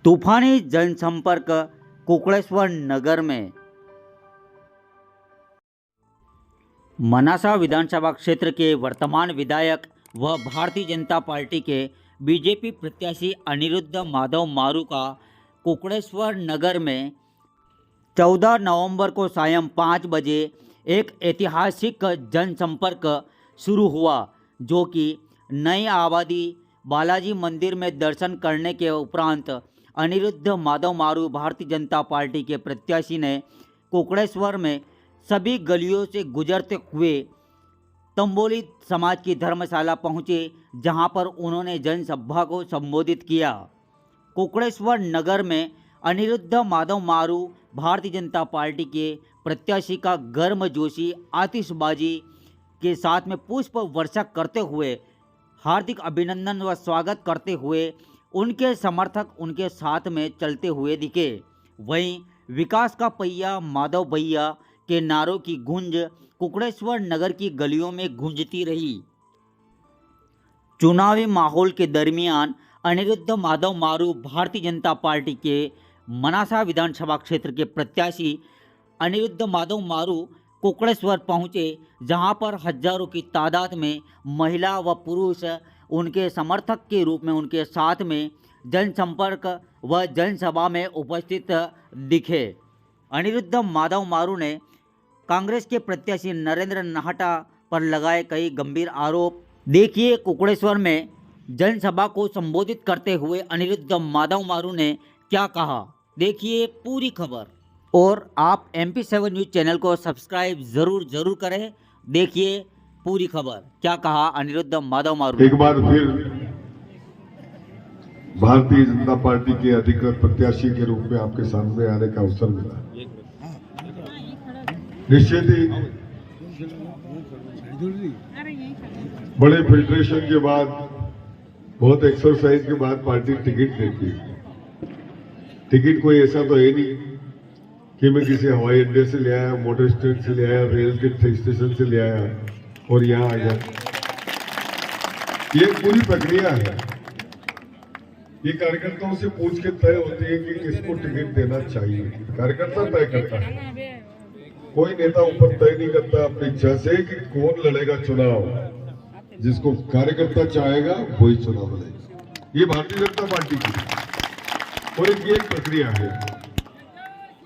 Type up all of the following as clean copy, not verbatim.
तूफानी जनसंपर्क कुकड़ेश्वर नगर में। मनासा विधानसभा क्षेत्र के वर्तमान विधायक व भारतीय जनता पार्टी के बीजेपी प्रत्याशी अनिरुद्ध माधव मारू का कुकड़ेश्वर नगर में 14 नवंबर को सायं 5 बजे एक ऐतिहासिक जनसंपर्क शुरू हुआ, जो कि नई आबादी बालाजी मंदिर में दर्शन करने के उपरांत अनिरुद्ध माधव मारू भारतीय जनता पार्टी के प्रत्याशी ने कुकड़ेश्वर में सभी गलियों से गुजरते हुए तंबोली समाज की धर्मशाला पहुंचे, जहां पर उन्होंने जनसभा को संबोधित किया। कुकड़ेश्वर नगर में अनिरुद्ध माधव मारू भारतीय जनता पार्टी के प्रत्याशी का गर्मजोशी आतिशबाजी के साथ में पुष्प वर्षा करते हुए हार्दिक अभिनंदन व स्वागत करते हुए उनके समर्थक उनके साथ में चलते हुए दिखे। वहीं विकास का पहिया माधव भैया के नारों की गूंज कुकड़ेश्वर नगर की गलियों में गूंजती रही। चुनावी माहौल के दरमियान अनिरुद्ध माधव मारू भारतीय जनता पार्टी के मनासा विधानसभा क्षेत्र के प्रत्याशी अनिरुद्ध माधव मारू कुकड़ेश्वर पहुंचे, जहां पर हजारों की तादाद में महिला व पुरुष उनके समर्थक के रूप में उनके साथ में जनसंपर्क व जनसभा में उपस्थित दिखे। अनिरुद्ध माधव मारू ने कांग्रेस के प्रत्याशी नरेंद्र नाहटा पर लगाए कई गंभीर आरोप। देखिए कुकड़ेश्वर में जनसभा को संबोधित करते हुए अनिरुद्ध माधव मारू ने क्या कहा, देखिए पूरी खबर। और आप MP7 न्यूज़ चैनल को सब्सक्राइब जरूर करें। देखिए पूरी खबर, क्या कहा अनिरुद्ध माधव मारू। एक बार फिर भारतीय जनता पार्टी के अधिकृत प्रत्याशी के रूप में आपके सामने आने का अवसर मिला। निश्चित ही बड़े फिल्ट्रेशन के बाद, बहुत एक्सरसाइज के बाद पार्टी टिकट देती है। टिकट कोई ऐसा तो है नहीं कि मैं किसी हवाई अड्डे से ले आया, मोटर स्टैंड से ले आया, रेल के स्टेशन से ले आया और यहाँ आ गया। ये पूरी प्रक्रिया है। ये कार्यकर्ताओं से पूछ के तय होती है कि किसको टिकट देना चाहिए। कार्यकर्ता तय करता है, कोई नेता ऊपर तय नहीं करता अपनी इच्छा से कि कौन लड़ेगा चुनाव। जिसको कार्यकर्ता चाहेगा वही चुनाव लड़ेगा। ये भारतीय जनता पार्टी की और इनकी एक प्रक्रिया है।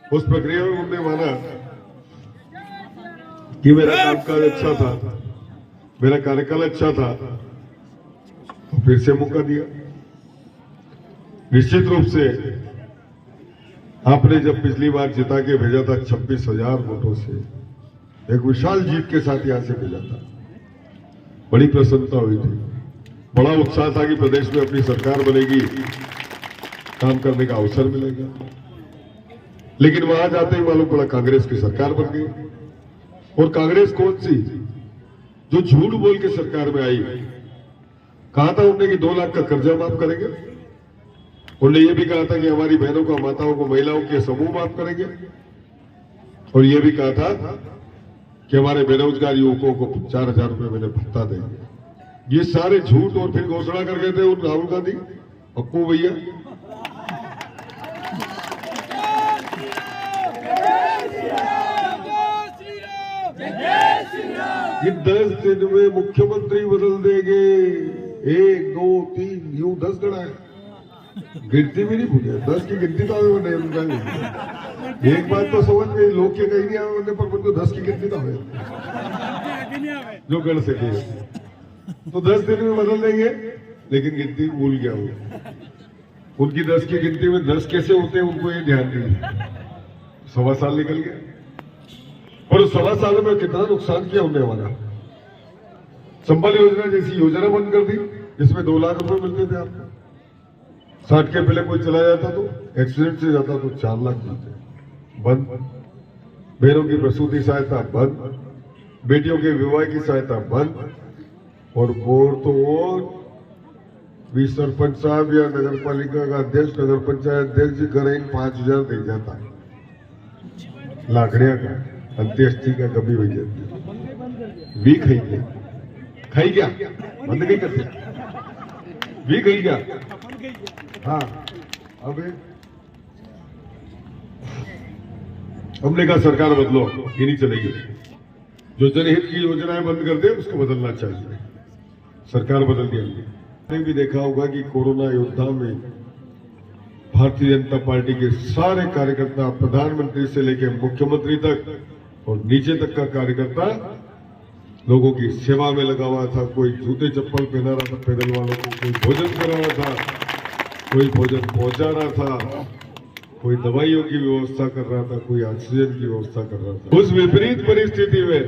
उस प्रक्रिया में उन्होंने माना कि मेरा कामकाज अच्छा था, मेरा कार्यकाल अच्छा था, तो फिर से मौका दिया। निश्चित रूप से आपने जब पिछली बार जिता के भेजा था 26,000 वोटों से, एक विशाल जीत के साथ यहां से भेजा था, बड़ी प्रसन्नता हुई थी, बड़ा उत्साह था कि प्रदेश में अपनी सरकार बनेगी, काम करने का अवसर मिलेगा। लेकिन वहां जाते ही मालूम पड़ा कांग्रेस की सरकार बन गई। और कांग्रेस कौन सी, जो झूठ बोल के सरकार में आई। कहा था उन्होंने कि 2 लाख का कर्जा माफ करेंगे। उन्होंने ये भी कहा था कि हमारी बहनों को, माताओं को, महिलाओं के समूह माफ करेंगे। और ये भी कहा था कि हमारे बेरोजगार युवकों को 4,000 रुपए महीने भत्ता देंगे। ये सारे झूठ और फिर घोषणा कर गए थे उन राहुल गांधी, पप्पू भैया। ये 10 दिन में मुख्यमंत्री बदल देंगे, 1 2 3 यूं 10 गणा है। गिनती भी नहीं भूले, 10 की गिनती तो आवे उनका। एक बात तो समझ गई, लोग के कहीं नहीं आवे पर मुझको 10 की गिनती तो आवे जो गण सके। तो 10 दिन में बदल देंगे, लेकिन गिनती भूल गया वो। उनकी 10 की गिनती में 10 कैसे होते हैं उनको ये ध्यान नहीं। 1.25 साल निकल गया और 1.25 साल में कितना नुकसान किया उन्होंने हमारा। संबल योजना जैसी योजना बंद कर दी, जिसमें 2 लाख रुपए मिलते थे आपको। 60 के पहले कोई चला जाता तो, एक्सीडेंट से जाता तो 4 लाख मिलते, बंद। बहनों की प्रसूति सहायता बंद, बेटियों के विवाह की सहायता बंद। और बोर तो और भी सरपंच साहब या नगर पालिका का अध्यक्ष, नगर पंचायत अध्यक्ष जी करें 5,000 दे जाता है। लाकड़िया का अंत्येष्टि का कभी भी भी खाई क्या बंद नहीं करते भी खाई क्या। हाँ अब हमने कहा सरकार बदलो, ये नहीं चलेगी। जो जनहित की योजनाएं बंद कर दे उसको बदलना चाहिए। सरकार बदल दिया। आपने भी देखा होगा कि कोरोना योद्धा में भारतीय जनता पार्टी के सारे कार्यकर्ता, प्रधानमंत्री से लेकर मुख्यमंत्री तक और नीचे तक का कार्यकर्ता लोगों की सेवा में लगा हुआ था। कोई जूते चप्पल पहना रहा था पैदल वालों को, कोई भोजन करा रहा था, कोई भोजन पहुंचा रहा था, कोई दवाइयों की व्यवस्था कर रहा था, कोई ऑक्सीजन की व्यवस्था कर रहा था। उस विपरीत परिस्थिति में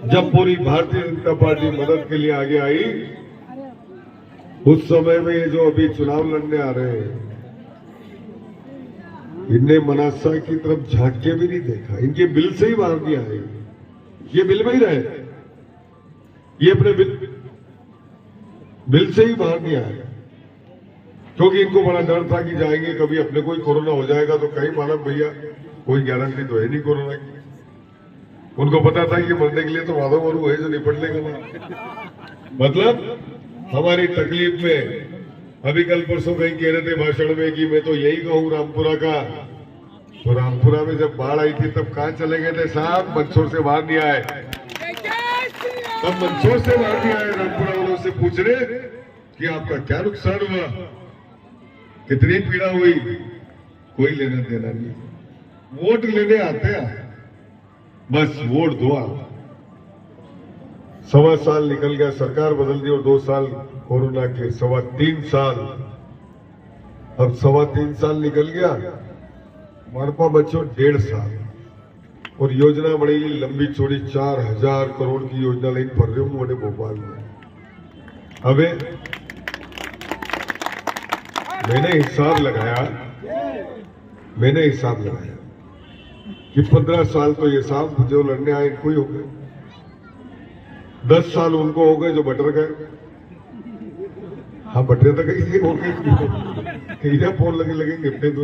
जब पूरी भारतीय जनता पार्टी मदद के लिए आगे आई, उस समय में ये जो अभी चुनाव लड़ने आ रहे हैं, इनने मनासा की तरफ झांक के भी नहीं देखा। इनके बिल से ही बाहर नहीं आए। ये बिल में ही रहे, ये अपने बिल से ही बाहर नहीं आए, क्योंकि इनको बड़ा डर था कि जाएंगे कभी अपने को ही कोरोना हो जाएगा तो कहीं मालूम भैया कोई गारंटी तो है नहीं कोरोना की। उनको पता था कि मरने के लिए तो वादो वारू है जो निपट लेगा ना। मतलब हमारी तकलीफ में अभी कल परसों कहीं कह रहे थे भाषण में कि मैं तो यही कहूं रामपुरा का, तो रामपुरा में जब बाढ़ आई थी तब कहां चले गए थे साहब? मंदसौर से बाहर नहीं आए। तब मंदसौर से बाहर नहीं आए। रामपुरा वालों से पूछ रहे कि आपका क्या नुकसान हुआ, कितनी पीड़ा हुई? कोई लेना देना नहीं। वोट लेने आते हैं, बस वोट दो आप। 1.25 साल निकल गया, सरकार बदल दी और 2 साल कोरोना के, 3.25 साल। अब 3.25 साल निकल गया, हमारे पास बच्चों 1.5 साल और योजना बड़ी लंबी चौड़ी 4000 करोड़ की योजना लाइन पड़ रही हूँ मोटे भोपाल में। अबे मैंने हिसाब लगाया कि 15 साल तो ये साहब जो लड़ने आए इनको ही हो गए, 10 साल उनको हो गए जो बटर गए। हाँ बटरे तो कहीं हो गए, कहीं फोन लगे निपटे दो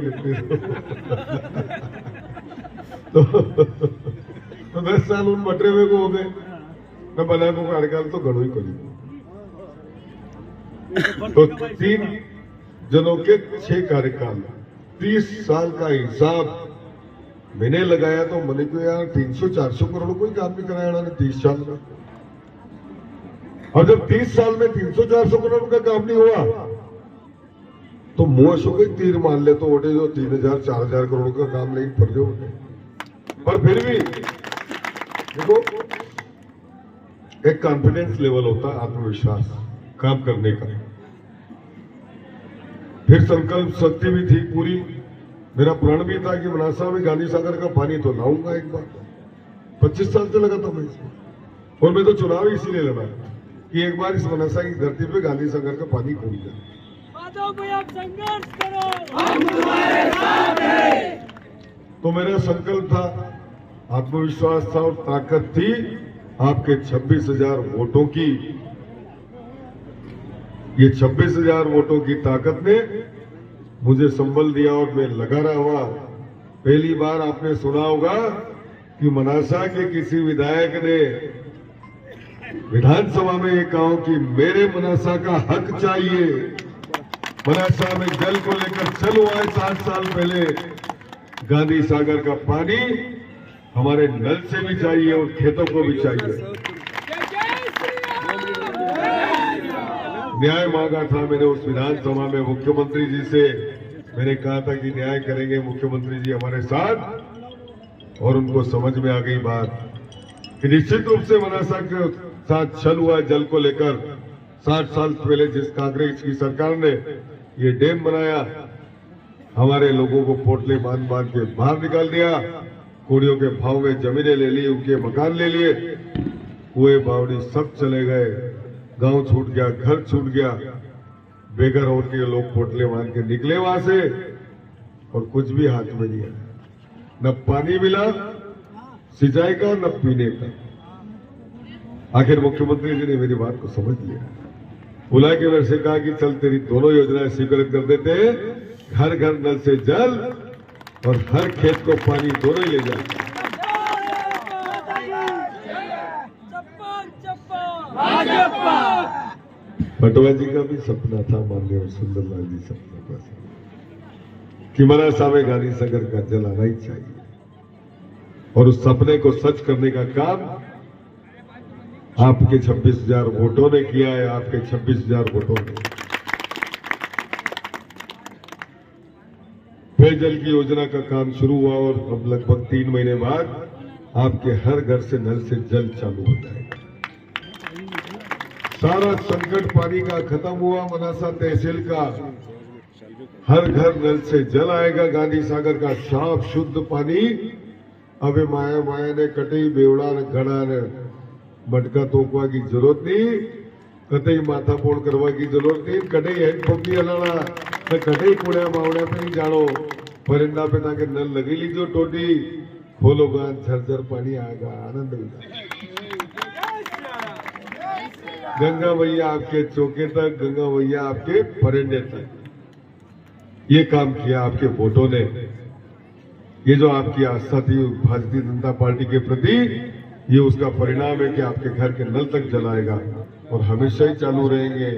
तो 10 साल उन बटरे हुए को हो गए। मैं बना को कार्यकाल तो गणो ही करी, तो 3 जनों के 6 कार्यकाल, 30 साल का हिसाब मैंने लगाया। तो मैंने को यार 300-400 करोड़ कोई काम नहीं कराया 30 साल में। और जब 30 साल में 300-400 करोड़ का काम नहीं हुआ तो मोश हो गई, तीर मान ले तो वोटे जो 3000-4000 करोड़ का काम नहीं पड़ गए। पर फिर भी देखो एक कॉन्फिडेंस लेवल होता है, आत्मविश्वास काम करने का। फिर संकल्प शक्ति भी थी पूरी। मेरा प्रण भी था कि मनासा में गांधी सागर का पानी तो लाऊंगा एक बार। 25 साल से लगा था मैं इसमें, और मैं तो चुनाव इसीलिए लड़ा कि एक बार इस मनासा की धरती पे गांधी सागर का पानी पहुंच जाए। संघर्ष करो, हम तुम्हारे साथ हैं। तो मेरा संकल्प था, आत्मविश्वास था और ताकत थी आपके 26,000 वोटों की। ये 26,000 वोटों की ताकत ने मुझे संबल दिया और मैं लगा रहा हुआ। पहली बार आपने सुना होगा कि मनासा के किसी विधायक ने विधानसभा में ये कहा कि मेरे मनासा का हक चाहिए। मनासा में जल को लेकर चल हुआ है 60 साल पहले। गांधी सागर का पानी हमारे नल से भी चाहिए और खेतों को भी चाहिए। न्याय मांगा था मैंने उस विधानसभा में मुख्यमंत्री जी से। मैंने कहा था कि न्याय करेंगे मुख्यमंत्री जी हमारे साथ, और उनको समझ में आ गई बात कि निश्चित रूप से मनासा के साथ छल हुआ जल को लेकर। 60 साल पहले जिस कांग्रेस की सरकार ने ये डैम बनाया, हमारे लोगों को पोटले बांध बांध के बाहर निकाल दिया, कोड़ियों के भाव में जमीनें ले ली, उनके मकान ले लिए, कुएं बावड़ी सब चले गए, गांव छूट गया, घर छूट गया, बेघर होकर के लोग पोटले बांध के निकले वहां से और कुछ भी हाथ में नहीं आया। न पानी मिला सिंचाई का, न पीने का। आखिर मुख्यमंत्री जी ने मेरी बात को समझ लिया, बुला के मेरे से कहा कि चल तेरी दोनों योजनाएं स्वीकृत कर देते हैं, घर घर नल से जल और हर खेत को पानी दोनों ही ले जाएंगे। पटवा जी का भी सपना था, माननीय सुंदरलाल जी सपना का कि मना सामे गांधी सागर का जल आना ही चाहिए, और उस सपने को सच करने का काम आपके 26,000 वोटों ने किया है। आपके 26,000 वोटों ने पेयजल की योजना का काम शुरू हुआ और अब लगभग 3 महीने बाद आपके हर घर से नल से जल चालू हो जाएगा। सारा संकट पानी का खत्म हुआ। मनासा तहसील का हर घर नल से जल आएगा। गांधी सागर का साफ शुद्ध पानी अब माया माया ने कटई बेवड़ा ने घड़ा ने मटका तोकवा की जरूरत नहीं, कतई माथा फोड़ करवा की जरूरत नहीं, कटई हैंडपंप नहीं हलाना, कटई कुड़िया बावड़िया पे नहीं जानो, परिंदा पे ताकि नल लगी लीजिए, टोटी खोलोगा झरझर पानी आएगा, आनंद होगा। गंगा मैया आपके चौके तक, गंगा मैया आपके परिंदे तक, ये काम किया आपके वोटों ने। ये जो आपकी आस्था थी भारतीय जनता पार्टी के प्रति, ये उसका परिणाम है कि आपके घर के नल तक जलाएगा और हमेशा ही चालू रहेंगे।